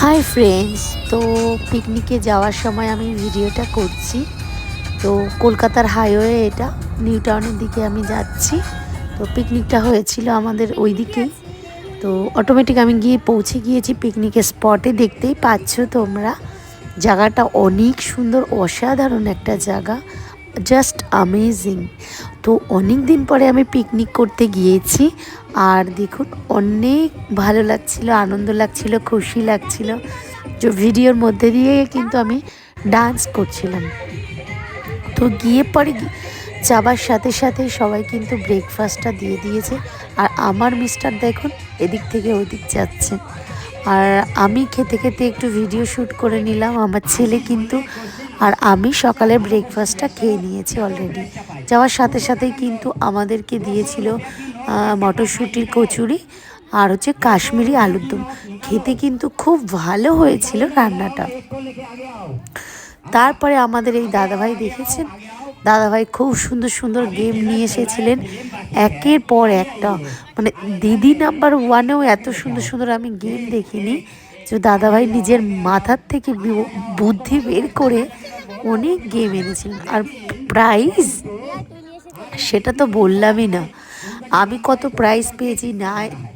Hi friends, তো পিকনিকে যাওয়ার সময় আমি ভিডিওটা করছি। তো কলকাতার হাইওয়ে, এটা নিউ টাউনের দিকে আমি যাচ্ছি। তো পিকনিকটা হয়েছিল আমাদের ওই দিকেই। তো অটোমেটিক আমি গিয়ে পৌঁছে গিয়েছি পিকনিকের স্পটে। দেখতেই পাচ্ছ তোমরা, জায়গাটা অনেক সুন্দর, অসাধারণ একটা জায়গা, জাস্ট আমেজিং। তো অনেক দিন পরে আমি পিকনিক করতে গিয়েছি, আর দেখুন অনেক ভালো লাগছিল, আনন্দ লাগছিল, খুশি লাগছিল। যে ভিডিওর মধ্যে দিয়ে কিন্তু আমি ডান্স করছিলাম। তো গিয়ে পরে যাবার সাথে সাথে সবাই কিন্তু ব্রেকফাস্টটা দিয়ে দিয়েছে। আর আমার মিস্টার দেখুন এদিক থেকে ওদিক যাচ্ছে, আর আমি খেতে খেতে একটু ভিডিও শ্যুট করে নিলাম। আমার ছেলে কিন্তু, আর আমি সকালে ব্রেকফাস্টটা খেয়ে নিয়েছি অলরেডি। যাওয়ার সাথে সাথেই কিন্তু আমাদেরকে দিয়েছিল মটরশুঁটির কচুরি আর হচ্ছে কাশ্মীরি আলুর দম। খেতে কিন্তু খুব ভালো হয়েছিল রান্নাটা। তারপরে আমাদের এই দাদাভাই দেখেছেন, দাদাভাই খুব সুন্দর সুন্দর গেম নিয়ে এসেছিলেন, একের পর একটা। মানে দিদি নাম্বার ওয়ানেও এত সুন্দর সুন্দর আমি গেম দেখিনি। যে দাদাভাই নিজের মাথার থেকে বুদ্ধি বের করে অনেক গেম এনেছিলেন। আর প্রাইজ সেটা তো বললামই না, আমি কত প্রাইজ পেয়েছি না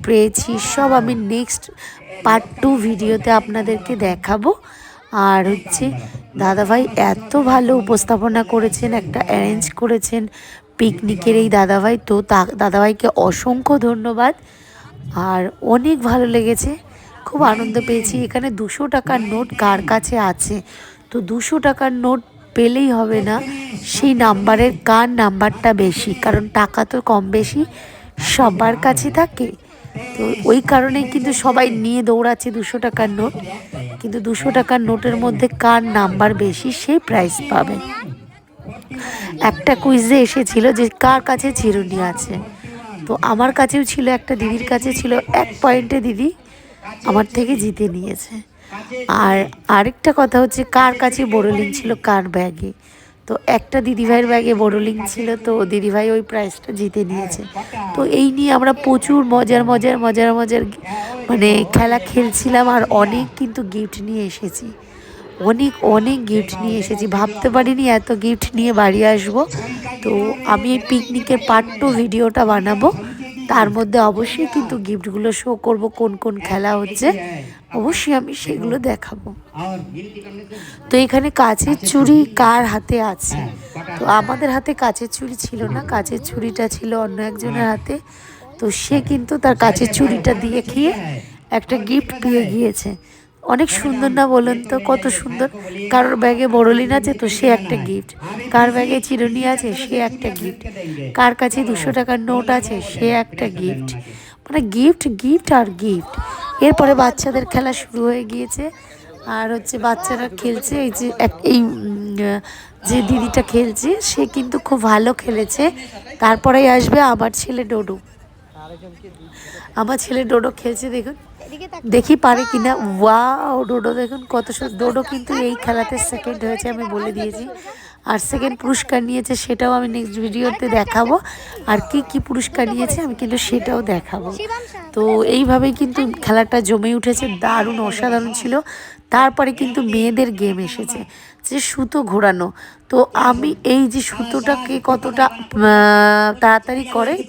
পেয়েছি সব আমি নেক্সট পার্ট 2 ভিডিওতে আপনাদেরকে দেখাবো। আর হচ্ছে দাদাভাই এত ভালো উপস্থাপনা করেছেন, একটা অ্যারেঞ্জ করেছেন পিকনিকের এই দাদাভাই। তো দাদাভাইকে অসংখ্য ধন্যবাদ। আর অনেক ভালো লেগেছে, খুব আনন্দ পেয়েছি। এখানে 200 টাকার নোট কার কাছে আছে? তো 200 টাকার নোট পেলেই হবে না, সেই নাম্বারের কার নাম্বারটা বেশি, কারণ টাকা তো কম বেশি সবার কাছে থাকে। তো ওই কারণেই কিন্তু সবাই নিয়ে দৌড়াচ্ছে 200 টাকার নোট। কিন্তু 200 টাকার নোটের মধ্যে কার নাম্বার বেশি সেই প্রাইজ পাবে। একটা কুইজে এসেছিল যে কার কাছে চিরুনি আছে। তো আমার কাছেও ছিল, একটা দিদির কাছে ছিল, 1 পয়েন্টে দিদি আমার থেকে জিতে নিয়েছে। আর আরেকটা কথা হচ্ছে কার কাছে বোরোলিং ছিল কার ব্যাগে। তো একটা দিদিভাইয়ের ব্যাগে বোরোলিং ছিল, তো দিদিভাই ওই প্রাইজটা জিতে নিয়েছে। তো এই নিয়ে আমরা প্রচুর মজার মজার মজার মজার মানে খেলা খেলছিলাম। আর অনেক কিন্তু গিফট নিয়ে এসেছি, অনেক অনেক গিফট নিয়ে এসেছি, ভাবতে পারিনি এত গিফট নিয়ে বাড়ি আসবো। তো আমি এই পিকনিকের পার্ট 2 ভিডিওটা বানাবো, তার মধ্যে অবশ্যই কিন্তু গিফটগুলো শো করব, কোন কোন খেলা হচ্ছে অবশ্যই আমি সেগুলো দেখাবো। তো এখানে কাচের চুড়ি কার হাতে আছে? তো আমাদের হাতে কাচের চুড়ি ছিল না, কাচের চুড়িটা ছিল অন্য একজনের হাতে। তো সে কিন্তু তার কাচের চুড়িটা দিয়ে খেয়ে একটা গিফট পেয়ে গিয়েছে। অনেক সুন্দর না বলুন তো? কত সুন্দর। কারোর ব্যাগে বড়লিন আছে তো সে একটা গিফট, কার ব্যাগে চিরুনি আছে সে একটা গিফট, কার কাছে 200 টাকার নোট আছে সে একটা গিফট। মানে গিফট গিফট আর গিফট। এরপরে বাচ্চাদের খেলা শুরু হয়ে গিয়েছে। আর হচ্ছে বাচ্চারা খেলছে, এই যে যে দিদিটা খেলছে সে কিন্তু খুব ভালো খেলেছে। তারপরেই আসবে আমার ছেলে ডোডো। আমার ছেলে ডোডো খেলছে, দেখুন দেখি পারে কিনা। ওয়াও, ডোডো দেখুন কত সুন্দর। ডোডো কিন্তু এই খেলাতে সেকেন্ড হয়েছে, আমি বলে দিয়েছি। আর সেকেন্ড পুরস্কার নিয়েছে, সেটাও আমি নেক্সট ভিডিওতে দেখাবো। আর কি কি পুরস্কার নিয়েছে আমি কিন্তু সেটাও দেখাবো। তো এইভাবেই কিন্তু খেলাটা জমে উঠেছে, দারুণ অসাধারণ ছিল। তারপরে কিন্তু মেয়েদের গেম এসেছে, যে সুতো ঘোরানো। তো আমি এই যে সুতোটাকে কতটা তাড়াতাড়ি করে